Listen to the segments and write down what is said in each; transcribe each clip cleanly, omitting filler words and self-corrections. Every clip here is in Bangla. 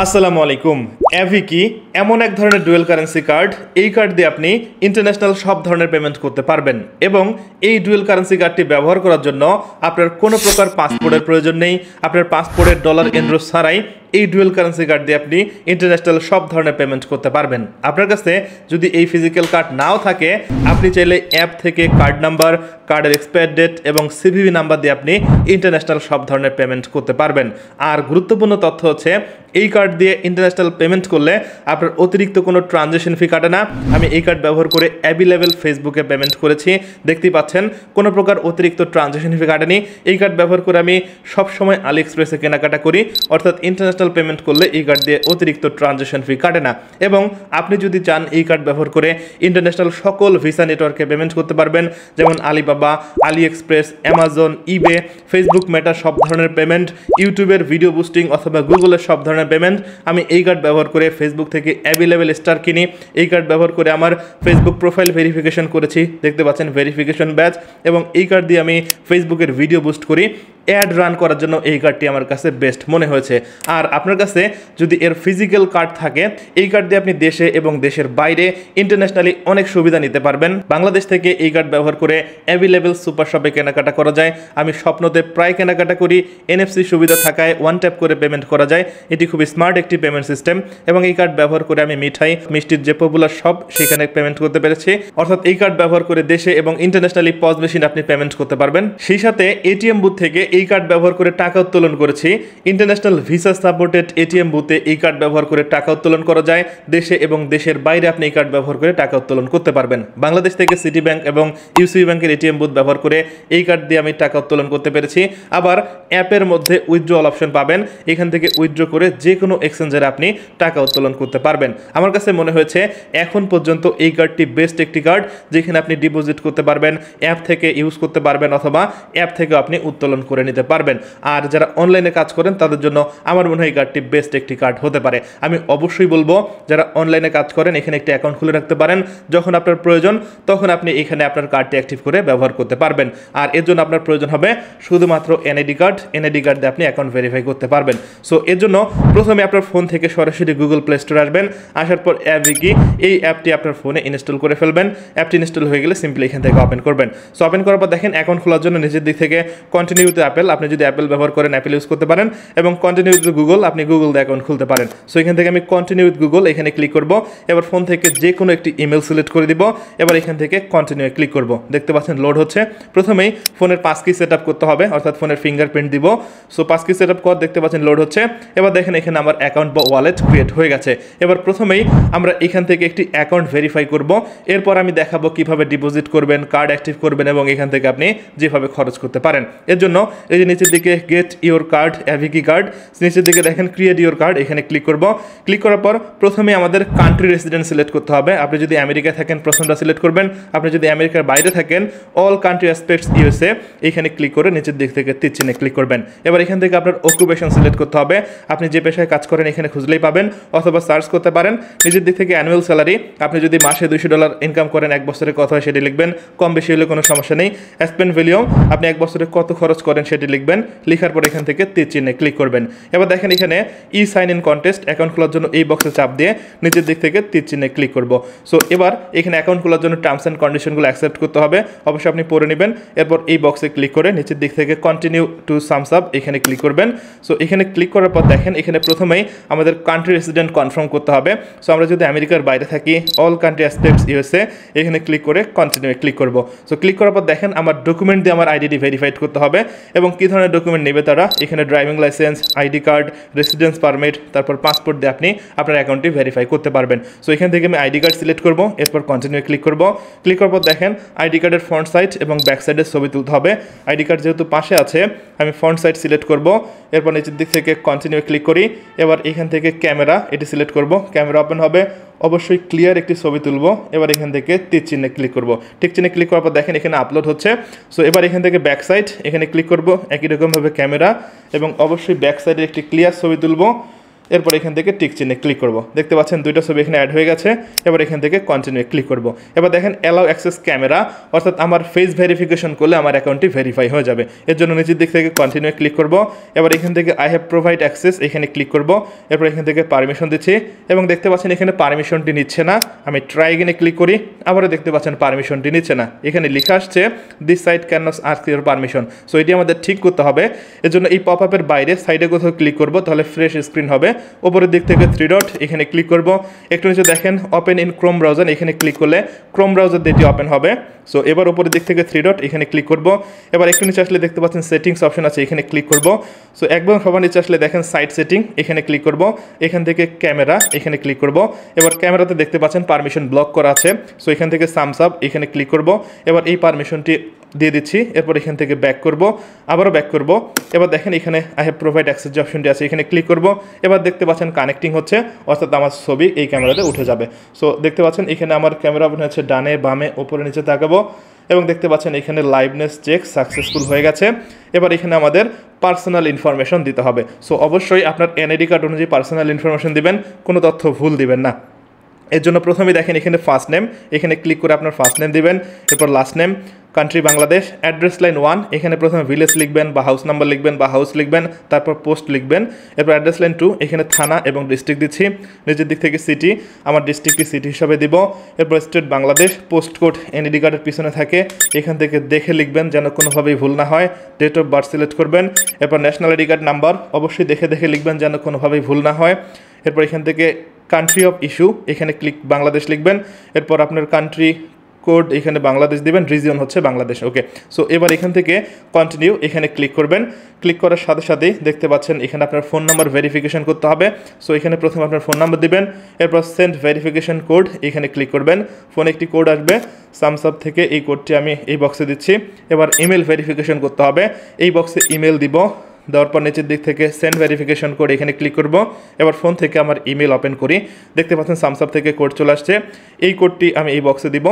আসসালামু আলাইকুম। অ্যাভি কি এমন এক ধরনের ডুয়েল কারেন্সি কার্ড, এই কার্ড দিয়ে আপনি ইন্টারন্যাশনাল সব ধরনের পেমেন্ট করতে পারবেন এবং এই ডুয়েল কারেন্সি কার্ডটি ব্যবহার করার জন্য আপনার কোনো প্রকার পাসপোর্টের প্রয়োজন নেই। আপনার পাসপোর্টের ডলার এন্ড্রো ছাড়াই এই ডুয়েল কারেন্সি কার্ড দিয়ে আপনি ইন্টারন্যাশনাল সব ধরনের পেমেন্ট করতে পারবেন। আপনার কাছে যদি এই ফিজিক্যাল কার্ড নাও থাকে, আপনি চাইলে অ্যাপ থেকে কার্ড নাম্বার, কার্ডের এক্সপায়ার ডেট এবং সিভিভি নাম্বার দিয়ে আপনি ইন্টারন্যাশনাল সব ধরনের পেমেন্ট করতে পারবেন। আর গুরুত্বপূর্ণ তথ্য হচ্ছে, এই কার্ড দিয়ে ইন্টারন্যাশনাল পেমেন্ট করলে আপনার অতিরিক্ত কোনো ট্রানজ্যাকশন ফি কাটে না। আমি এই কার্ড ব্যবহার করে অ্যাভেলেবেল ফেসবুকে পেমেন্ট করেছি, দেখতেই পাচ্ছেন কোনো প্রকার অতিরিক্ত ট্রানজ্যাকশন ফি কাটেনি। এই কার্ড ব্যবহার করে আমি সবসময় আলি এক্সপ্রেসে কেনাকাটা করি, অর্থাৎ ইন্টারন্যাশনাল পেমেন্ট করলে এই কার্ড দিয়ে অতিরিক্ত ট্রানজ্যাকশন ফি কাটে না। এবং আপনি যদি চান এই কার্ড ব্যবহার করে ইন্টারন্যাশনাল সকল ভিসা নেটওয়ার্কে পেমেন্ট করতে পারবেন, যেমন আলিবাবা, আলি এক্সপ্রেস, অ্যামাজন, ইবে, ফেসবুক, মেটা সব ধরনের পেমেন্ট, ইউটিউবের ভিডিও বুস্টিং অথবা গুগলের সব ধরনের পেমেন্ট আমি এই কার্ড ব্যবহার করে ফেসবুক থেকে অ্যাভেলেবেল স্টার কিনি। এই কার্ড ব্যবহার করে আমার ফেসবুক প্রোফাইল ভেরিফিকেশন করেছি, দেখতে পাচ্ছেন ভেরিফিকেশন ব্যাচ। এবং এই কার্ড দিয়ে আমি ফেসবুকের ভিডিও বুস্ট করি। অ্যাড রান করার জন্য এই কার্ডটি আমার কাছে বেস্ট মনে হয়েছে। আর আপনার কাছে যদি এর ফিজিক্যাল কার্ড থাকে, এই কার্ড দিয়ে আপনি দেশে এবং দেশের বাইরে ইন্টারন্যাশনালি অনেক সুবিধা নিতে পারবেন। বাংলাদেশ থেকে এই কার্ড ব্যবহার করে অ্যাভেলেবেল সুপার শপে কেনাকাটা করা যায়। আমি স্বপ্নতে প্রায় কেনাকাটা করি, এনএফসি সুবিধা থাকায় ওয়ান ট্যাপ করে পেমেন্ট করা যায়। এটি খুবই স্মার্ট একটি পেমেন্ট সিস্টেম এবং এই কার্ড ব্যবহার করে আমি মিঠাই, মিষ্টির যে পপুলার শপ সেখানে পেমেন্ট করতে পেরেছি। অর্থাৎ এই কার্ড ব্যবহার করে দেশে এবং ইন্টারন্যাশনালি পজ মেশিন আপনি পেমেন্ট করতে পারবেন। সেই সাথে এটিএম বুথ থেকে এই কার্ড ব্যবহার করে টাকা উত্তোলন করেছি। ইন্টারন্যাশনাল ভিসা সাপোর্টেড এটিএম বুথে এই কার্ড ব্যবহার করে টাকা উত্তোলন করা যায়। দেশে এবং দেশের বাইরে আপনি এই কার্ড ব্যবহার করে টাকা উত্তোলন করতে পারবেন। বাংলাদেশ থেকে সিটি ব্যাংক এবং ইউসিবি ব্যাংকের এটিএম বুথ ব্যবহার করে এই কার্ড দিয়ে আমি টাকা উত্তোলন করতে পেরেছি। আবার অ্যাপের মধ্যে উইথড্রল অপশন পাবেন, এখান থেকে উইথড্র করে যে কোনো এক্সচেঞ্জারে আপনি টাকা উত্তোলন করতে পারবেন। আমার কাছে মনে হয়েছে এখন পর্যন্ত এই কার্ডটি বেস্ট একটি কার্ড, যেখানে আপনি ডিপোজিট করতে পারবেন, অ্যাপ থেকে ইউজ করতে পারবেন অথবা অ্যাপ থেকে আপনি উত্তোলন করে নিতে পারবেন। আর যারা অনলাইনে কাজ করেন তাদের জন্য আমার মনে হয় এই কার্ডটি বেস্ট একটি কার্ড হতে পারে। আমি অবশ্যই বলবো যারা অনলাইনে কাজ করেন এখানে একটি অ্যাকাউন্ট খুলে রাখতে পারেন। যখন আপনার প্রয়োজন তখন আপনি এখানে আপনার কার্ডটি অ্যাক্টিভ করে ব্যবহার করতে পারবেন। আর এর জন্য আপনার প্রয়োজন হবে শুধুমাত্র এনআইডি কার্ড। এনআইডি কার্ড দিয়ে আপনি অ্যাকাউন্ট ভেরিফাই করতে পারবেন। সো এর জন্য প্রথমে আপনার ফোন থেকে সরাসরি গুগল প্লে স্টোরে আসবেন। আসার পর অ্যাভি কি এই অ্যাপটি আপনার ফোনে ইনস্টল করে ফেলবেন। অ্যাপটি ইনস্টল হয়ে গেলে সিম্পলি এখান থেকে ওপেন করবেন। সো ওপেন করার পর দেখেন অ্যাকাউন্ট খোলার জন্য নিচের দিক থেকে কন্টিনিউ উইথ অ্যাপেল, আপনি যদি অ্যাপেল ব্যবহার করেন অ্যাপেল ইউজ করতে পারেন, এবং কন্টিনিউ উইথ গুগল, আপনি গুগল দিয়ে অ্যাকাউন্ট খুলতে পারেন। সো এখান থেকে আমি কন্টিনিউ উইথ গুগল এখানে ক্লিক করব। এবার ফোন থেকে যে কোনো একটি ইমেল সিলেক্ট করে দিব। এবার এখান থেকে কন্টিনিউ ক্লিক করব। দেখতে পাচ্ছেন লোড হচ্ছে। প্রথমেই ফোনের পাসকি সেট আপ করতে হবে, অর্থাৎ ফোনের ফিঙ্গারপ্রিন্ট দিব। সো পাসকি সেট আপ কর, দেখতে পাচ্ছেন লোড হচ্ছে। এবার দেখেন এখানে আমার অ্যাকাউন্ট বা ওয়ালেট ক্রিয়েট হয়ে গেছে। এবার প্রথমেই আমরা এখান থেকে একটি অ্যাকাউন্ট ভেরিফাই করব। এরপর আমি দেখাবো কিভাবে ডিপোজিট করবেন, কার্ড অ্যাক্টিভ করবেন এবং এখান থেকে আপনি যেভাবে খরচ করতে পারেন। এর জন্য এই যে নিচের দিকে গেট ইওর কার্ড, অ্যাভিকি কার্ড, নিচের দিকে দেখেন ক্রিয়েট ইওর কার্ড, এখানে ক্লিক করব। ক্লিক করার পর প্রথমে আমাদের কান্ট্রি রেসিডেন্ট সিলেক্ট করতে হবে। আপনি যদি আমেরিকায় থাকেন প্রথমটা সিলেক্ট করবেন। আপনি যদি আমেরিকার বাইরে থাকেন অল কান্ট্রি অ্যাসপেক্টস ইউএসএ, এখানে ক্লিক করে নিচের দিক থেকে তীর চিহ্নে ক্লিক করবেন। এবার এখান থেকে আপনার অকুপেশন সিলেক্ট করতে হবে। আপনি যে পেশায় কাজ করেন এখানে খুঁজলেই পাবেন, অথবা সার্চ করতে পারেন। নিচের দিক থেকে অ্যানুয়াল স্যালারি, আপনি যদি মাসে $200 ইনকাম করেন, এক বছরে কত হয় সেটি লিখবেন। কম বেশি হলে কোনো সমস্যা নেই। স্পেন্ড ভলিউম, আপনি এক বছরে কত খরচ করেন সেটি লিখবেন। লিখার পর এখান থেকে তীর চিহ্নে ক্লিক করবেন। এবার দেখেন এখানে ই সাইন ইন কন্টেস্ট, অ্যাকাউন্ট খোলার জন্য এই বক্সে চাপ দিয়ে নিচের দিক থেকে তীর চিহ্নে ক্লিক করব। সো এবার এখানে অ্যাকাউন্ট খোলার জন্য টার্মস অ্যান্ড কন্ডিশনগুলো অ্যাকসেপ্ট করতে হবে, অবশ্যই আপনি পড়ে নেবেন। এরপর এই বক্সে ক্লিক করে নিচের দিক থেকে কন্টিনিউ টু সামস আপ এখানে ক্লিক করবেন। সো এখানে ক্লিক করার পর দেখেন এখানে প্রথমেই আমাদের কান্ট্রি রেসিডেন্ট কনফার্ম করতে হবে। সো আমরা যদি আমেরিকার বাইরে থাকি অল কান্ট্রি অ্যাসপেক্টস ইউএসএ, এখানে ক্লিক করে কন্টিনিউ ক্লিক করব। সো ক্লিক করার পর দেখেন আমার ডকুমেন্ট দিয়ে আমার আইডি ভেরিফাইড করতে হবে এবং কী ধরনের ডকুমেন্ট নেবে তারা, এখানে driving licence, ID card, residence permit, তারপর পাসপোর্ট দিয়ে আপনি আপনার অ্যাকাউন্টটি ভেরিফাই করতে পারবেন। সো এখান থেকে আমি আইডি কার্ড সিলেক্ট করব। এরপর কন্টিনিউ ক্লিক করব। ক্লিক করার পর দেখেন আইডি কার্ডের ফ্রন্ট সাইড এবং ব্যাক সাইডের ছবি তুলতে হবে। আইডি কার্ড যেহেতু পাশে আছে আমি ফ্রন্ট সাইড সিলেক্ট করব। এরপর নিচের দিক থেকে কন্টিনিউ ক্লিক করি। এবার এখান থেকে ক্যামেরা এটি সিলেক্ট করব। ক্যামেরা ওপেন হবে, অবশ্যই ক্লিয়ার একটি ছবি তুলব। এবার এখান থেকে তীর চিহ্নে ক্লিক করব। টিক চিহ্নে ক্লিক করার পর দেখেন এখানে আপলোড হচ্ছে। সো এবার এখান থেকে ব্যাক সাইড এখানে ক্লিক করব। একই রকমভাবে ক্যামেরা এবং অবশ্যই ব্যাক সাইডে একটি ক্লিয়ার ছবি তুলব। এরপর এখান থেকে টিক চিহ্নে ক্লিক করব। দেখতে পাচ্ছেন দুইটা ছবি এখানে অ্যাড হয়ে গেছে। এবার এখান থেকে কন্টিনিউ ক্লিক করব। এবার দেখেন অ্যালাউ অ্যাক্সেস ক্যামেরা, অর্থাৎ আমার ফেস ভেরিফিকেশন করলে আমার অ্যাকাউন্টটি ভেরিফাই হয়ে যাবে। এর জন্য নিচের দিক থেকে কন্টিনিউ ক্লিক করব। এবার এখান থেকে আই হ্যাভ প্রোভাইড অ্যাক্সেস এখানে ক্লিক করব। এরপর এখান থেকে পারমিশন দিচ্ছি এবং দেখতে পাচ্ছেন এখানে পারমিশনটি নিচ্ছে না। আমি ট্রাই এগেনে ক্লিক করি, আবারও দেখতে পাচ্ছেন পারমিশনটি নিচ্ছে না। এখানে লেখা আসছে this site can not ask your permission. So এটি আমাদের ঠিক করতে হবে। এর জন্য এই পপ আপের বাইরে সাইডে কোথাও ক্লিক করব, তাহলে ফ্রেশ স্ক্রিন হবে। উপরের দিক থেকে 3 ডট এখানে ক্লিক করব। একটু নিচে দেখেন ওপেন ইন ক্রোম ব্রাউজার, এখানে ক্লিক করলে ক্রোম ব্রাউজার দিয়ে এটি ওপেন হবে। সো এবার উপরের দিক থেকে 3 ডট এখানে ক্লিক করব। এবার একটু নিচে আসলে দেখতে পাচ্ছেন সেটিংস অপশন আছে, এখানে ক্লিক করব। সো একদম সবার নিচে আসলে দেখেন সাইট সেটিং, এখানে ক্লিক করব। এখান থেকে ক্যামেরা এখানে ক্লিক করব। এবার ক্যামেরাতে দেখতে পাচ্ছেন পারমিশন ব্লক করা আছে। সো এখান থেকে সামস আপ এখানে ক্লিক করব। এবার এই পারমিশনটি দিয়ে দিচ্ছি। এরপর এখান থেকে ব্যাক করব, আবারও ব্যাক করব। এবার দেখেন এখানে আই হ্যাভ প্রোভাইড অ্যাক্সেস যে অপশনটি আছে এখানে ক্লিক করব। এবার দেখতে পাচ্ছেন কানেক্টিং হচ্ছে, অর্থাৎ আমার ছবি এই ক্যামেরাতে উঠে যাবে। সো দেখতে পাচ্ছেন এখানে আমার ক্যামেরা ওপেন হচ্ছে, ডানে বামে উপরে নিচে তাকাবো এবং দেখতে পাচ্ছেন এখানে লাইভনেস চেক সাকসেসফুল হয়ে গেছে। এবার এখানে আমাদের পার্সোনাল ইনফরমেশন দিতে হবে। সো অবশ্যই আপনার এনআইডি কার্ড অনুযায়ী পার্সোনাল ইনফরমেশন দিবেন, কোনো তথ্য ভুল দিবেন না। এর জন্য প্রথমেই দেখেন এখানে ফার্স্ট নেম, এখানে ক্লিক করে আপনার ফার্স্ট নেম দিবেন। এরপর last name, country Bangladesh, address line 1 এখানে প্রথমে ভিলেজ লিখবেন বা হাউস নাম্বার লিখবেন বা হাউস লিখবেন, তারপর পোস্ট লিখবেন। এরপর অ্যাড্রেস লাইন 2 এখানে থানা এবং ডিস্ট্রিক্ট দিচ্ছি। নিচের দিক থেকে সিটি, আমার ডিস্ট্রিক্টটি সিটি হিসাবে দিব। এরপর state Bangladesh, post code NID কার্ডের পিছনে থাকে, এখান থেকে দেখে লিখবেন যেন কোনোভাবেই ভুল না হয়। ডেট অফ বার্থ সিলেক্ট করবেন। এরপর ন্যাশনাল আইডি কার্ড নাম্বার অবশ্যই দেখে দেখে লিখবেন যেন কোনোভাবেই ভুল না হয়। এরপর এখান থেকে কান্ট্রি অফ ইস্যু এখানে ক্লিক বাংলাদেশ লিখবেন। এরপর আপনার কান্ট্রি কোড এখানে বাংলাদেশ দিবেন, রিজিয়ন হচ্ছে বাংলাদেশ। ওকে, সো এবার এখান থেকে কন্টিনিউ এখানে ক্লিক করবেন। ক্লিক করার সাথে সাথেই দেখতে পাচ্ছেন এখানে আপনার ফোন নাম্বার ভেরিফিকেশন করতে হবে। সো এখানে প্রথমে আপনার ফোন নাম্বার দিবেন, এরপর সেন্ড ভেরিফিকেশন কোড এখানে ক্লিক করবেন। ফোনে একটি কোড আসবে সামস আপ থেকে, এই কোডটি আমি এই বক্সে দিচ্ছি। এবার ইমেল ভেরিফিকেশন করতে হবে, এই বক্সে ইমেল দিব। দেওয়ার পর নিচের দিক থেকে সেন্ড ভেরিফিকেশন কোড এখানে ক্লিক করব। এবার ফোন থেকে আমার ইমেল ওপেন করি, দেখতে পাচ্ছেন সামস আপ থেকে কোড চলে আসছে। এই কোডটি আমি এই বক্সে দিব।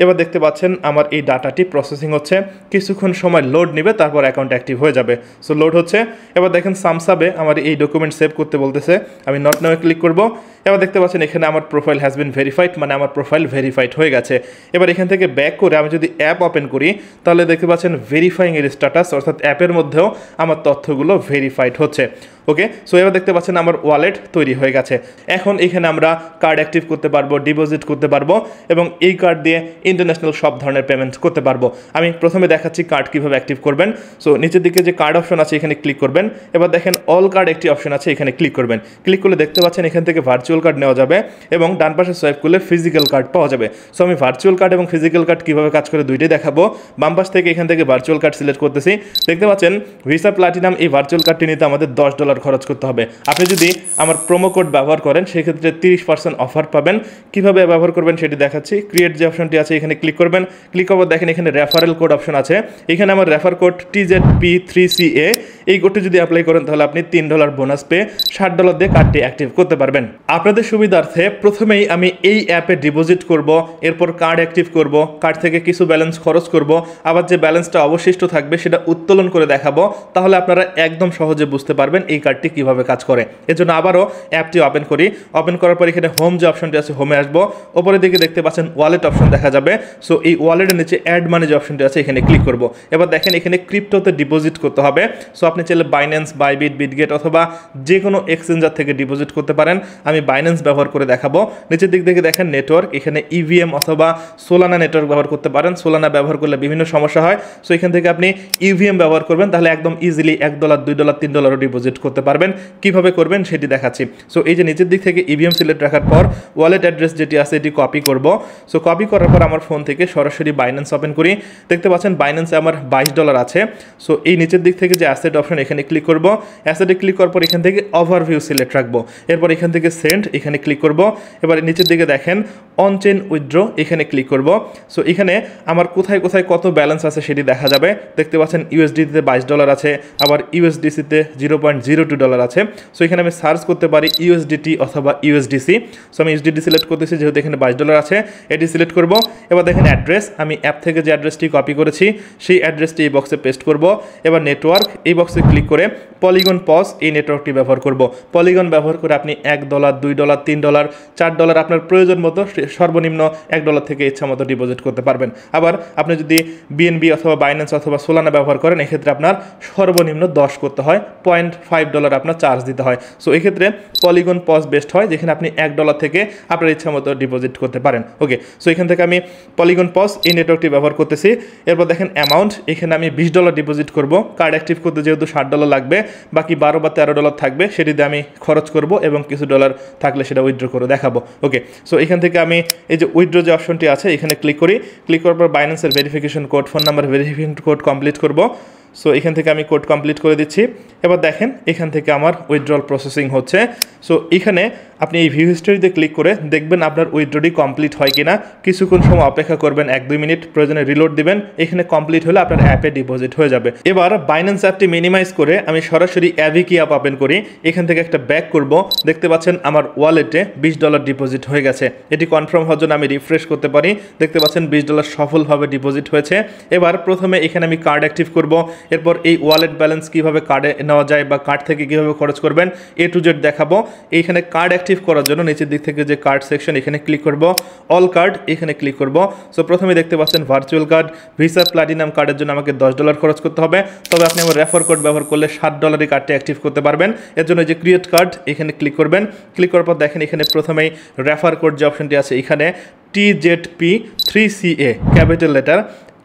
এবার দেখতে পাচ্ছেন আমার এই ডাটাটি প্রসেসিং হচ্ছে, কিছুক্ষণ সময় লোড নেবে, তারপর অ্যাকাউন্ট অ্যাক্টিভ হয়ে যাবে। সো লোড হচ্ছে। এবার দেখেন সামস আপে আমার এই ডকুমেন্ট সেভ করতে বলতেছে, আমি নট নাও ক্লিক করব। এবার দেখতে পাচ্ছেন এখানে আমার প্রোফাইল হ্যাজ বিন ভেরিফাইড, মানে আমার প্রোফাইল ভেরিফাইড হয়ে গেছে। এবার এখান থেকে ব্যাক করে আমি যদি অ্যাপ ওপেন করি, তাহলে দেখতে পাচ্ছেন ভেরিফাইং এর স্ট্যাটাস, অর্থাৎ অ্যাপের মধ্যেও আমার তথ্যগুলো ভেরিফাইড হচ্ছে। ওকে, সো এবার দেখতে পাচ্ছেন আমার ওয়ালেট তৈরি হয়ে গেছে। এখন এখানে আমরা কার্ড অ্যাক্টিভ করতে পারবো, ডিপোজিট করতে পারবো এবং এই কার্ড দিয়ে ইন্টারন্যাশনাল সব ধরনের পেমেন্ট করতে পারবো। আমি প্রথমে দেখাচ্ছি কার্ড কীভাবে অ্যাক্টিভ করবেন। সো নিচের দিকে যে কার্ড অপশন আছে এখানে ক্লিক করবেন। এবার দেখেন অল কার্ড একটি অপশন আছে, এখানে ক্লিক করবেন। ক্লিক করলে দেখতে পাচ্ছেন এখান থেকে ভার্চুয়াল কার্ড নেওয়া যাবে এবং ডান পাশে সোয়াইপ করলে ফিজিক্যাল কার্ড পাওয়া যাবে। সো আমি ভার্চুয়াল কার্ড এবং ফিজিক্যাল কার্ড কীভাবে কাজ করে দুইটাই দেখাবো। বাম পাশ থেকে এখান থেকে ভার্চুয়াল কার্ড সিলেক্ট করতেছি। দেখতে পাচ্ছেন ভিসা প্লাটিনাম এই ভার্চুয়াল কার্ডটি নিতে আমাদের $10 খরচ করতে হবে। আপনি যদি আমার প্রোমো কোড ব্যবহার করেন সেক্ষেত্রে 30% অফার পাবেন। কিভাবে ব্যবহার করবেন সেটি দেখাচ্ছি। ক্রিয়েট যে অপশনটি আছে এখানে ক্লিক করবেন। ক্লিক করবার দেখেন এখানে রেফারেল কোড অপশন আছে, এখানে আমার রেফার কোড TZP3CA, এই কোডটি যদি অ্যাপ্লাই করেন তাহলে আপনি $3 বোনাস পেয়ে $60 দিয়ে কার্ডটি অ্যাক্টিভ করতে পারবেন। আপনাদের সুবিধার্থে প্রথমেই আমি এই অ্যাপে ডিপোজিট করব, এরপর কার্ড অ্যাক্টিভ করব, কার্ড থেকে কিছু ব্যালেন্স খরচ করব, আবার যে ব্যালেন্সটা অবশিষ্ট থাকবে সেটা উত্তোলন করে দেখাবো। তাহলে আপনারা একদম সহজে বুঝতে পারবেন এই কার্ডটি কিভাবে কাজ করে। এজন্য আবারও অ্যাপটি ওপেন করি। ওপেন করার পর এখানে হোম যে অপশনটি আছে হোমে আসবো। ওপরের দিকে দেখতে পাচ্ছেন ওয়ালেট অপশন দেখা যাবে। সো এই ওয়ালেটের নিচে অ্যাড মানি যে অপশনটি আছে এখানে ক্লিক করব। এবার দেখেন এখানে ক্রিপ্টোতে ডিপোজিট করতে হবে। সো আপনি চাইলে বাইন্যান্স, বাইবিট, বিটগেট অথবা যে কোনো এক্সচেঞ্জার থেকে ডিপোজিট করতে পারেন। আমি বাইন্যান্স ব্যবহার করে দেখাবো। নিচের দিক থেকে দেখেন নেটওয়ার্ক, এখানে ইভিএম অথবা সোলানা নেটওয়ার্ক ব্যবহার করতে পারেন। সোলানা ব্যবহার করলে বিভিন্ন সমস্যা হয়। সো এখান থেকে আপনি ইভিএম ব্যবহার করবেন, তাহলে একদম ইজিলি $1, $2, $3 ডিপোজিট করতে পারবেন। কিভাবে করবেন সেটি দেখাচ্ছি। সো এই যে নিচের দিক থেকে ইভিএম সিলেক্ট রাখার পর ওয়ালেট অ্যাড্রেস যেটি আছে এটি কপি করব। সো কপি করার পর আমার ফোন থেকে সরাসরি বাইন্যান্স ওপেন করি। দেখতে পাচ্ছেন বাইন্যান্সে আমার $22 আছে। সো এই নিচের দিক থেকে যে অ্যাসেট অপশন এখানে ক্লিক করব। অ্যাসেটে ক্লিক করার পর এখান থেকে ওভারভিউ সিলেক্ট রাখবো। এরপর এখান থেকে সেন্ড এখানে ক্লিক করব। এবার নিচের দিকে দেখেন অন চেইন উইথড্র এখানে ক্লিক করব। সো এখানে আমার কোথায় কোথায় কত ব্যালেন্স আছে সেটি দেখা যাবে। দেখতে পাচ্ছেন ইউএসডিতে $22 আছে, আবার ইউএসডিসিতে $0.02 আছে। সো এখানে আমি সার্চ করতে পারি ইউএসডিটি অথবা ইউএসডিসি। সো আমি ইউএসডিটি সিলেক্ট করতেছি, যেহেতু এখানে $22 আছে এটি সিলেক্ট করব। এবার দেখেন অ্যাড্রেস, আমি অ্যাপ থেকে যে অ্যাড্রেসটি কপি করেছি সেই অ্যাড্রেসটি এই বক্সে পেস্ট করব। এবার নেটওয়ার্ক, এই বক্সে বক্সে ক্লিক করে পলিগন পজ এই নেটওয়ার্কটি ব্যবহার করব। পলিগন ব্যবহার করে আপনি $1, $2, $3, $4 আপনার প্রয়োজন মতো সর্বনিম্ন $1 থেকে ইচ্ছা মতো ডিপোজিট করতে পারবেন। আবার আপনি যদি বিএনবি অথবা বাইন্যান্স অথবা সোলানা ব্যবহার করেন, এক্ষেত্রে আপনার সর্বনিম্ন 10 করতে হয়, $0.5 আপনার চার্জ দিতে হয়। সো এক্ষেত্রে পলিগন পজ বেস্ট হয়, যেখানে আপনি $1 থেকে আপনার ইচ্ছা মতো ডিপোজিট করতে পারেন। ওকে, সো এখান থেকে আমি পলিগন পজ এই নেটওয়ার্কটি ব্যবহার করতেছি। এরপর দেখেন অ্যামাউন্ট, এখানে আমি $20 ডিপোজিট করব। কার্ড অ্যাক্টিভ করতে যেহেতু $60 লাগবে, বাকি $12 বা $13 থাকবে, সেটি দিয়ে আমি খরচ করব এবং কিছু ডলার থাকলে সেটা উইথড্র করে দেখাবো। ওকে, সো এখান থেকে আমি এই যে উইথড্র যে অপশনটি আছে এখানে ক্লিক করি। ক্লিক করার পর বাইন্যান্সের verification code, phone number verification code complete করব। সো এখান থেকে আমি কোড কমপ্লিট করে দিচ্ছি। এবার দেখেন এখান থেকে আমার উইথড্রল প্রসেসিং হচ্ছে। সো এখানে আপনি এই ভিউ হিস্টোরিতে ক্লিক করে দেখবেন আপনার উইথড্রটি কমপ্লিট হয় কিনা। কিছুক্ষণ সময় অপেক্ষা করবেন, 1-2 মিনিট, প্রয়োজনে রিলোড দিবেন। এখানে কমপ্লিট হলে আপনার অ্যাপে ডিপোজিট হয়ে যাবে। এবার বাইন্যান্স অ্যাপটি মিনিমাইজ করে আমি সরাসরি অ্যাভিকি অ্যাপ ওপেন করি। এখান থেকে একটা ব্যাক করব। দেখতে পাচ্ছেন আমার ওয়ালেটে $20 ডিপোজিট হয়ে গেছে। এটি কনফার্ম হওয়ার জন্য আমি রিফ্রেশ করতে পারি। দেখতে পাচ্ছেন $20 সফলভাবে ডিপোজিট হয়েছে। এবার প্রথমে এখানে আমি কার্ড অ্যাক্টিভ করব। এরপর এই ওয়ালেট ব্যালেন্স কীভাবে কার্ডে নেওয়া যায় বা কার্ড থেকে কীভাবে খরচ করবেন A to Z দেখাবো। এইখানে কার্ড অ্যাক্টিভ করার জন্য নিচের দিক থেকে যে কার্ড সেকশন, এখানে ক্লিক করব, অল কার্ড এখানে ক্লিক করব। সো প্রথমে দেখতে পাচ্ছেন ভার্চুয়াল কার্ড, ভিসা প্লাটিনাম কার্ডের জন্য আমাকে $10 খরচ করতে হবে। তবে আপনি আমার রেফার কোড ব্যবহার করলে $7 কার্ডটি অ্যাক্টিভ করতে পারবেন। এর জন্য যে ক্রিয়েট কার্ড এখানে ক্লিক করবেন। ক্লিক করার পর দেখেন এখানে প্রথমেই রেফার কোড যে অপশনটি আছে, এখানে TZP3CA ক্যাপিটাল লেটার,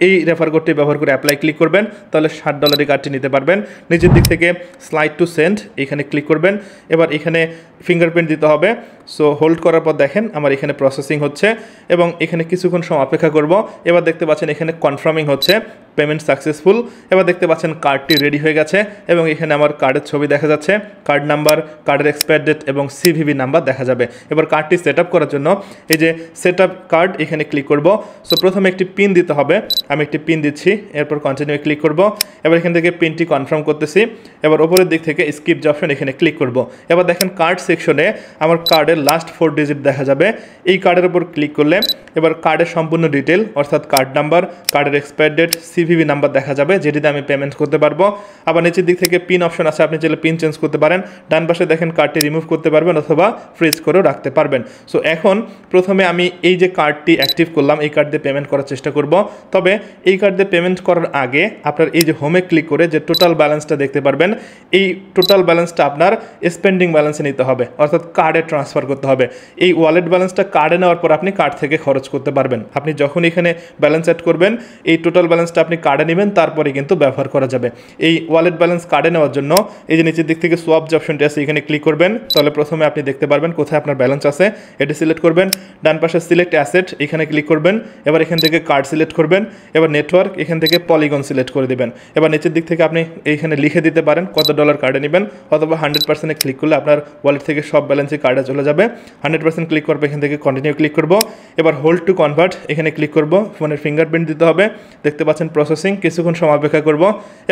এই রেফার কোডটি ব্যবহার করে অ্যাপ্লাই ক্লিক করবেন, তাহলে $7 কার্ডটি নিতে পারবেন। নিচের দিক থেকে স্লাইড টু সেন্ড এখানে ক্লিক করবেন। এবার এখানে ফিঙ্গারপ্রিন্ট দিতে হবে। সো হোল্ড করার পর দেখেন আমার এখানে প্রসেসিং হচ্ছে এবং এখানে কিছুক্ষণ সময় অপেক্ষা করব। এবার দেখতে পাচ্ছেন এখানে কনফার্মিং হচ্ছে, পেমেন্ট সাকসেসফুল। এবার দেখতে পাচ্ছেন কার্ডটি রেডি হয়ে গেছে এবং এখানে আমার কার্ডের ছবি দেখা যাচ্ছে, কার্ড নাম্বার, কার্ডের এক্সপায়ার ডেট এবং CVV নাম্বার দেখা যাবে। এবার কার্ডটি সেট আপ করার জন্য এই যে সেট আপ কার্ড এখানে ক্লিক করব। সো প্রথমে একটি পিন দিতে হবে, আমি একটি পিন দিচ্ছি। এরপর কন্টিনিউ ক্লিক করব। এবার এখান থেকে পিনটি কনফার্ম করতেছি। এবার ওপরের দিক থেকে স্কিপ যে অপশন এখানে ক্লিক করব। এবার দেখেন কার্ড সেকশনে আমার কার্ডের লাস্ট 4 ডিজিট দেখা যাবে। এই কার্ডের উপর ক্লিক করলে এবার কার্ডের সম্পূর্ণ ডিটেল অর্থাৎ কার্ড নাম্বার, কার্ডের এক্সপায়ার ডেট, CVV নাম্বার দেখা যাবে, যেটিতে আমি পেমেন্ট করতে পারবো। আবার নিচের দিক থেকে পিন অপশন আছে, আপনি চাইলে পিন চেঞ্জ করতে পারেন। ডান পাশে দেখেন কার্ডটি রিমুভ করতে পারবেন অথবা ফ্রিজ করেও রাখতে পারবেন। সো এখন প্রথমে আমি এই যে কার্ডটি অ্যাক্টিভ করলাম, এই কার্ড দিয়ে পেমেন্ট করার চেষ্টা করব। তবে এই কার্ড দিয়ে পেমেন্ট করার আগে আপনার এই যে হোমে ক্লিক করে যে টোটাল ব্যালেন্সটা দেখতে পারবেন, এই টোটাল ব্যালেন্সটা আপনার স্পেন্ডিং ব্যালেন্সে নিতে হবে, অর্থাৎ কার্ডে ট্রান্সফার করতে হবে। এই ওয়ালেট ব্যালেন্সটা কার্ডে নেওয়ার পর আপনি কার্ড থেকে খরচ করতে পারবেন। আপনি যখন এখানে ব্যালেন্স অ্যাড করবেন, এই টোটাল ব্যালেন্সটা আপনি কার্ডে নেবেন, তারপরে কিন্তু ব্যবহার করা যাবে। এই ওয়ালেট ব্যালেন্স কার্ডে নেওয়ার জন্য এই যে নিচের দিক থেকে সোয়াপ যে অপশনটি আছে এখানে ক্লিক করবেন। তাহলে প্রথমে আপনি দেখতে পারবেন কোথায় আপনার ব্যালেন্স আছে, এটি সিলেক্ট করবেন। ডান পাশে সিলেক্ট অ্যাসেট এখানে ক্লিক করবেন। এবার এখান থেকে কার্ড সিলেক্ট করবেন। এবার নেটওয়ার্ক এখান থেকে পলিগন সিলেক্ট করে দেবেন। এবার নিচের দিক থেকে আপনি এইখানে লিখে দিতে পারেন কত ডলার কার্ডে নেবেন, অথবা 100% ক্লিক করলে আপনার ওয়ালেট থেকে সব ব্যালেন্সই কার্ডে চলে যাবে। 100% ক্লিক করবো, এখান থেকে কন্টিনিউ ক্লিক করব। এবার হোল্ড টু কনভার্ট এখানে ক্লিক করব। ফোনের ফিঙ্গারপ্রিন্ট দিতে হবে। দেখতে পাচ্ছেন প্রসেসিং, কিছুক্ষণ সময় অপেক্ষা করব।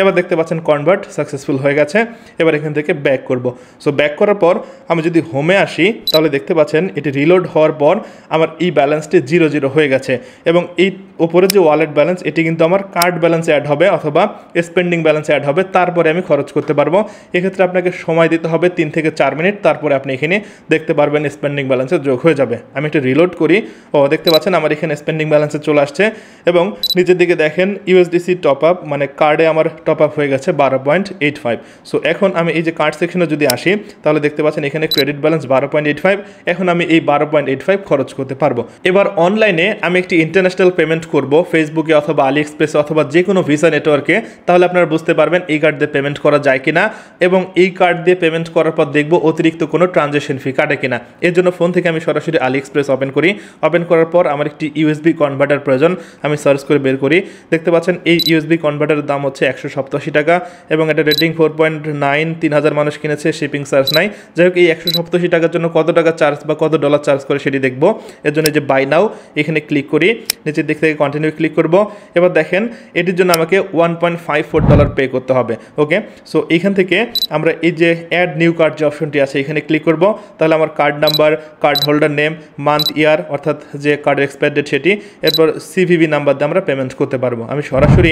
এবার দেখতে পাচ্ছেন কনভার্ট সাকসেসফুল হয়ে গেছে। এবার এখান থেকে ব্যাক করব। সো ব্যাক করার পর আমি যদি হোমে আসি, তাহলে দেখতে পাচ্ছেন এটি রিলোড হওয়ার পর আমার এই ব্যালেন্সটি 0 হয়ে গেছে এবং এই উপরে যে ওয়ালেট ব্যালেন্স এটি কিন্তু আমার কার্ড ব্যালেন্সে অ্যাড হবে অথবা স্পেন্ডিং ব্যালেন্সে অ্যাড হবে, তারপরে আমি খরচ করতে পারবো। এক্ষেত্রে আপনাকে সময় দিতে হবে 3 থেকে 4 মিনিট, তারপরে আপনি এখানে দেখতে পারবেন স্পেন্ডিং ব্যালেন্সে যোগ হয়ে যাবে। আমি একটু রিলোড করি। দেখতে পাচ্ছেন আমার এখানে স্পেন্ডিং ব্যালেন্সে চলে আসছে এবং নিচের দিকে দেখেন USDC টপ আপ, মানে কার্ডে আমার টপ আপ হয়ে গেছে 12.85। সো এখন আমি এই যে কার্ড সেকশনে যদি আসি, তাহলে দেখতে পাচ্ছেন এখানে ক্রেডিট ব্যালেন্স 12.85। এখন আমি এই 12.85 খরচ করতে পারবো। এবার অনলাইনে আমি একটি ইন্টারন্যাশনাল পেমেন্ট করব ফেসবুকে অথবা আলি এক্সপ্রেসে অথবা যে কোনো ভিসা নেটওয়ার্কে, তাহলে আপনারা বুঝতে পারবেন এই কার্ড দিয়ে পেমেন্ট করা যায় কিনা এবং এই কার্ড দিয়ে পেমেন্ট করার পর দেখব অতিরিক্ত কোনো ট্রানজ্যাকশন ফি কাটে কিনা। এর জন্য ফোন থেকে আমি সরাসরি আলি এক্সপ্রেস ওপেন করি। ওপেন করার পর আমার একটি USB কনভার্টার প্রয়োজন, আমি সার্চ করে বের করি। দেখতে পাচ্ছেন এই USB কনভার্টারের দাম হচ্ছে 187 টাকা এবং এটা রেটিং 4.9, 3000 মানুষ কিনেছে, শিপিং চার্জ নাই। যাই হোক, এই 187 টাকার জন্য কত টাকা চার্জ বা কত ডলার চার্জ করে সেটি দেখব। এর জন্য যে বাই নাও এখানে ক্লিক করি, নিচের দিক থেকে কন্টিনিউ ক্লিক করব। এবার দেখেন এটির জন্য আমাকে $1.54 পে করতে হবে। ওকে, সো এইখান থেকে আমরা এই যে অ্যাড নিউ কার্ড যে অপশনটি আছে এখানে ক্লিক করব। তাহলে আমার card number, card holder name, month, year অর্থাৎ যে কার্ডের এক্সপায়ার ডেট সেটি, এরপর CVV নাম্বার দিয়ে আমরা পেমেন্ট করতে পারবো। আমি সরাসরি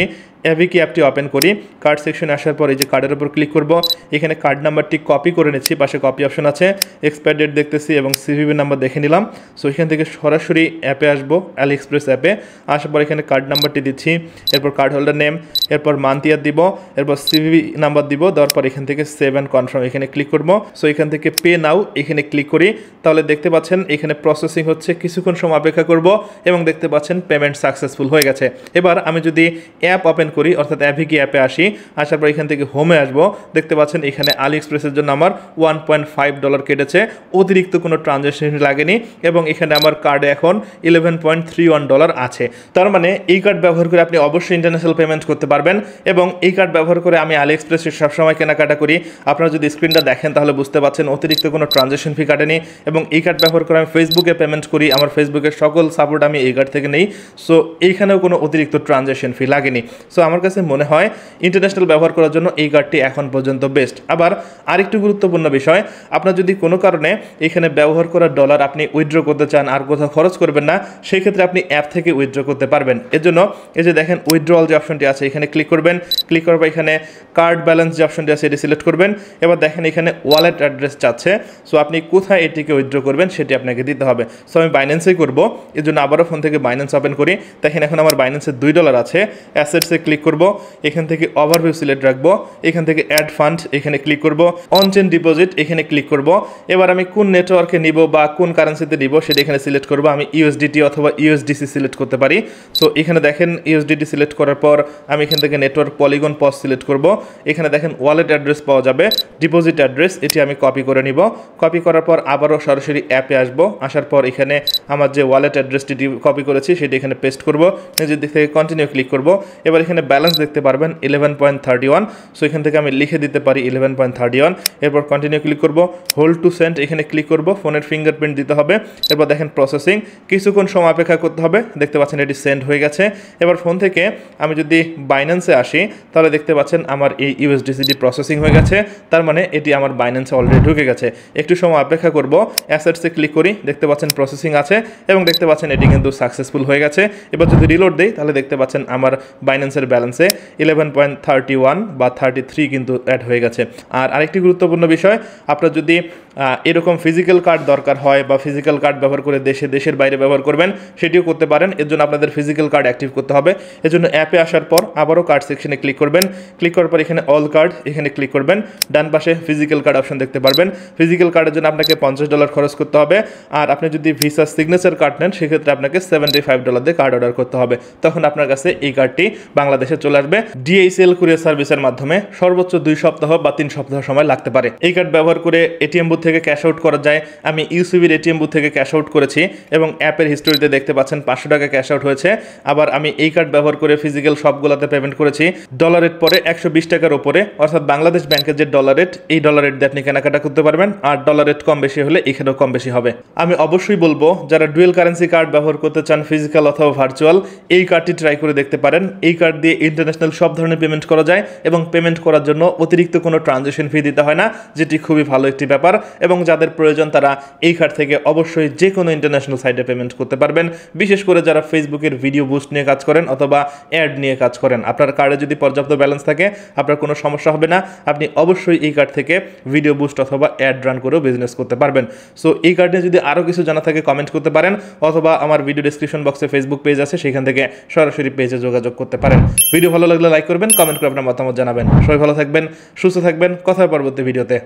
এভিকি অ্যাপটি ওপেন করি। কার্ড সেকশনে আসার পর এই যে কার্ডের উপর ক্লিক করব, এখানে কার্ড নাম্বারটি কপি করে নিচ্ছি, পাশে কপি অপশন আছে, এক্সপায়ার ডেট দেখতেছি এবং সিভিভি নাম্বার দেখে নিলাম। সো এখান থেকে সরাসরি অ্যাপে আসবো, আলি এক্সপ্রেস অ্যাপে আসার পর এখানে কার্ড নাম্বারটি দিচ্ছি, এরপর কার্ড হোল্ডার নেম, এরপর মান্থ ইয়ার দিব, এরপর সিভিভি নাম্বার দিব, দেওয়ার পর এখান থেকে সেভ অ্যান্ড কনফার্ম এখানে ক্লিক করবো। সো এখান থেকে পে নাও এখানে ক্লিক করি, তাহলে দেখতে পাচ্ছেন এখানে প্রসেসিং হচ্ছে, কিছুক্ষণ সময় অপেক্ষা করব এবং দেখতে পাচ্ছেন পেমেন্ট সাকসেসফুল হয়ে গেছে। এবার আমি যদি অ্যাপ ওপেন করি অর্থাৎ এভিকি অ্যাপে আসি, আসার পর এখান থেকে হোমে আসবো, দেখতে পাচ্ছেন এখানে আলি এক্সপ্রেসের জন্য আমার $1.5 কেটেছে, অতিরিক্ত কোনো ট্রানজ্যাকশন লাগেনি এবং এখানে আমার কার্ডে এখন $11.31 আছে। তার মানে এই কার্ড ব্যবহার করে আপনি অবশ্যই ইন্টারন্যাশনাল পেমেন্ট করতে পারবেন এবং এই কার্ড ব্যবহার করে আমি আলি এক্সপ্রেসে সবসময় কেনাকাটা করি। আপনারা যদি স্ক্রিনটা দেখেন তাহলে বুঝতে পারছেন অতিরিক্ত কোনো ট্রানজ্যাকশন ফি কাটেনি এবং এই কার্ড ব্যবহার করে আমি ফেসবুকে পেমেন্ট করি, আমার ফেসবুকের সকল সাপোর্ট আমি এই কার্ড থেকে নেই। সো এইখানেও কোনো অতিরিক্ত ট্রানজ্যাকশন ফি লাগেনি। সো আমার কাছে মনে হয় ইন্টারন্যাশনাল ব্যবহার করার জন্য এই কার্ডটি এখন পর্যন্ত বেস্ট। আবার আরেকটু গুরুত্বপূর্ণ বিষয়, আপনার যদি কোনো কারণে এখানে ব্যবহার করা ডলার আপনি উইথড্র করতে চান, আর কোথাও খরচ করবেন না, সেই ক্ষেত্রে আপনি অ্যাপ থেকে উইথড্র করতে পারবেন। এর জন্য এই যে দেখেন উইথড্রল যে অপশনটি আছে এখানে ক্লিক করবেন, ক্লিক করার পর এখানে কার্ড ব্যালেন্স যে অপশনটি আছে এটি সিলেক্ট করবেন। এবার দেখেন এখানে ওয়ালেট অ্যাড্রেস চাচ্ছে, সো আপনি কোথায় এটিকে উইথড্র করবেন সেটি আপনাকে দিতে হবে। সো আমি বাইন্যান্সেই করবো, এর জন্য আবারও ফোন থেকে বাইন্যান্স ওপেন করি। দেখেন এখন আমার বাইন্যান্সে $2 আছে, অ্যাসেটসে ক্লিক করব, এখান থেকে ওভারভিউ সিলেক্ট রাখবো, এখান থেকে অ্যাড ফান্ড এখানে ক্লিক করব, অন চেইন ডিপোজিট এখানে ক্লিক করব। এবার আমি কোন নেটওয়ার্কে নিব বা কোন কারেন্সিতে নিব সেটা এখানে সিলেক্ট করব। আমি ইউএসডিটি অথবা ইউএসডিসি সিলেক্ট করতে পারি। সো এখানে দেখেন ইউএসডিটি সিলেক্ট করার পর আমি এখান থেকে নেটওয়ার্ক পলিগন পস সিলেক্ট করব। এখানে দেখেন ওয়ালেট অ্যাড্রেস পাওয়া যাবে, ডিপোজিট অ্যাড্রেস, এটি আমি কপি করে নিব। কপি করার পর আবারও সরাসরি অ্যাপে আসবো, আসার পর এখানে আমার যে ওয়ালেট অ্যাড্রেসটি কপি করেছি সেটি এখানে পেস্ট করব, নিজের দিক থেকে কন্টিনিউ ক্লিক করব। এবার এখানে ব্যালেন্স দেখতে পারবেন 11.31, সো এখান থেকে আমি লিখে দিতে পারি 11.31। এরপর কন্টিনিউ ক্লিক করব, হোল্ড টু সেন্ড এখানে ক্লিক করব, ফোনের ফিঙ্গারপ্রিন্ট দিতে হবে। এরপর দেখেন প্রসেসিং, কিছুক্ষণ সময় অপেক্ষা করতে হবে, দেখতে পাচ্ছেন এটি সেন্ড হয়ে গেছে। এবার ফোন থেকে আমি যদি বাইন্যান্সে আসি তাহলে দেখতে পাচ্ছেন আমার এই ইউএসডিসিটি প্রসেসিং হয়ে গেছে, তার মানে এটি আমার বাইন্যান্সে অলরেডি ঢুকে গেছে। একটু সময় অপেক্ষা করব, অ্যাসেটসে ক্লিক করি, দেখতে পাচ্ছেন প্রসেসিং আছে এবং দেখতে পাচ্ছেন এটি কিন্তু সাকসেসফুল হয়ে গেছে। এবার যদি রিলোড দেই তাহলে দেখতে পাচ্ছেন আমার বাইন্যান্সের ব্যালেন্সে 11.31 বা 33 কিন্তু অ্যাড হয়ে গেছে। আর আরেকটি গুরুত্বপূর্ণ বিষয়, আপনার যদি এরকম ফিজিক্যাল কার্ড দরকার হয় বা ফিজিক্যাল কার্ড ব্যবহার করে দেশের বাইরে ব্যবহার করবেন সেটিও করতে পারেন। এর জন্য আপনাদের ফিজিক্যাল কার্ড অ্যাক্টিভ করতে হবে। এর জন্য অ্যাপে আসার পর আবারও কার্ড সেকশনে ক্লিক করবেন, ক্লিক করার পর এখানে অল কার্ড এখানে ক্লিক করবেন, ডান পাশে ফিজিক্যাল কার্ড অপশন দেখতে পারবেন। ফিজিক্যাল কার্ডের জন্য আপনাকে $50 খরচ করতে হবে, আর আপনি যদি ভিসা সিগনেচার কার্ড নেন সেক্ষেত্রে আপনাকে $75 দিয়ে কার্ড অর্ডার করতে হবে। তখন আপনার কাছে এই কার্ডটি বাংলাদেশে চলে আসবে। ডিএইচএল কুরিয়ার সার্ভিসের মাধ্যমে সর্বোচ্চ 2 সপ্তাহ বা 3 সপ্তাহ সময় লাগতে পারে। এই কার্ড ব্যবহার করে এটিএম বুথ থেকে ক্যাশ আউট করা যায়। আমি ইউসিবির এটিএম বুথ থেকে ক্যাশ আউট করেছি এবং অ্যাপের হিস্টোরিতে দেখতে পাচ্ছেন $500 ক্যাশ আউট হয়েছে। আবার আমি এই কার্ড ব্যবহার করে ফিজিক্যাল শপগুলোতে পেমেন্ট করেছি ডলার রেট পরে $120 উপরে, অর্থাৎ বাংলাদেশ ব্যাংকের যে ডলার রেট এই ডলার রেট দিয়ে আপনি কেনাকাটা করতে পারবেন। আর ডলার রেট কম বেশি হলে এখানেও কম বেশি হবে। আমি অবশ্যই বলবো যারা ডুয়েল কারেন্সি কার্ড ব্যবহার করতে চান ফিজিক্যাল অথবা ভার্চুয়াল, এই কার্ডটি ট্রাই করে দেখতে পারেন। এই কার্ড দিয়ে ইন্টারন্যাশনাল সব ধরনের পেমেন্ট করা যায় এবং পেমেন্ট করার জন্য অতিরিক্ত কোনো ট্রানজ্যাকশন ফি দিতে হয় না, যেটি খুবই ভালো একটি ব্যাপার। এবং যাদের প্রয়োজন তারা এই কার্ড থেকে অবশ্যই যে কোনো ইন্টারন্যাশনাল সাইটে পেমেন্ট করতে পারবেন। বিশেষ করে যারা ফেসবুকের ভিডিও বুস্ট নিয়ে কাজ করেন অথবা অ্যাড নিয়ে কাজ করেন, আপনার কার্ডে যদি পর্যাপ্ত ব্যালেন্স থাকে আপনার কোনো সমস্যা হবে না। আপনি অবশ্যই এই কার্ড থেকে ভিডিও বুস্ট অথবা অ্যাড রান করেও বিজনেস করতে পারবেন। সো এই কার্ড নিয়ে যদি আরও কিছু জানা থাকে কমেন্ট করতে পারেন, অথবা আমার ভিডিও ডেসক্রিপশন বক্সে ফেসবুক পেজ আছে সেখান থেকে সরাসরি পেজে যোগাযোগ করতে পারেন। ভিডিও ভালো লাগলে লাইক করবেন, কমেন্ট করে আপনার মতামত জানাবেন। সবাই ভালো থাকবেন, সুস্থ থাকবেন, কথা পরবর্তী ভিডিওতে।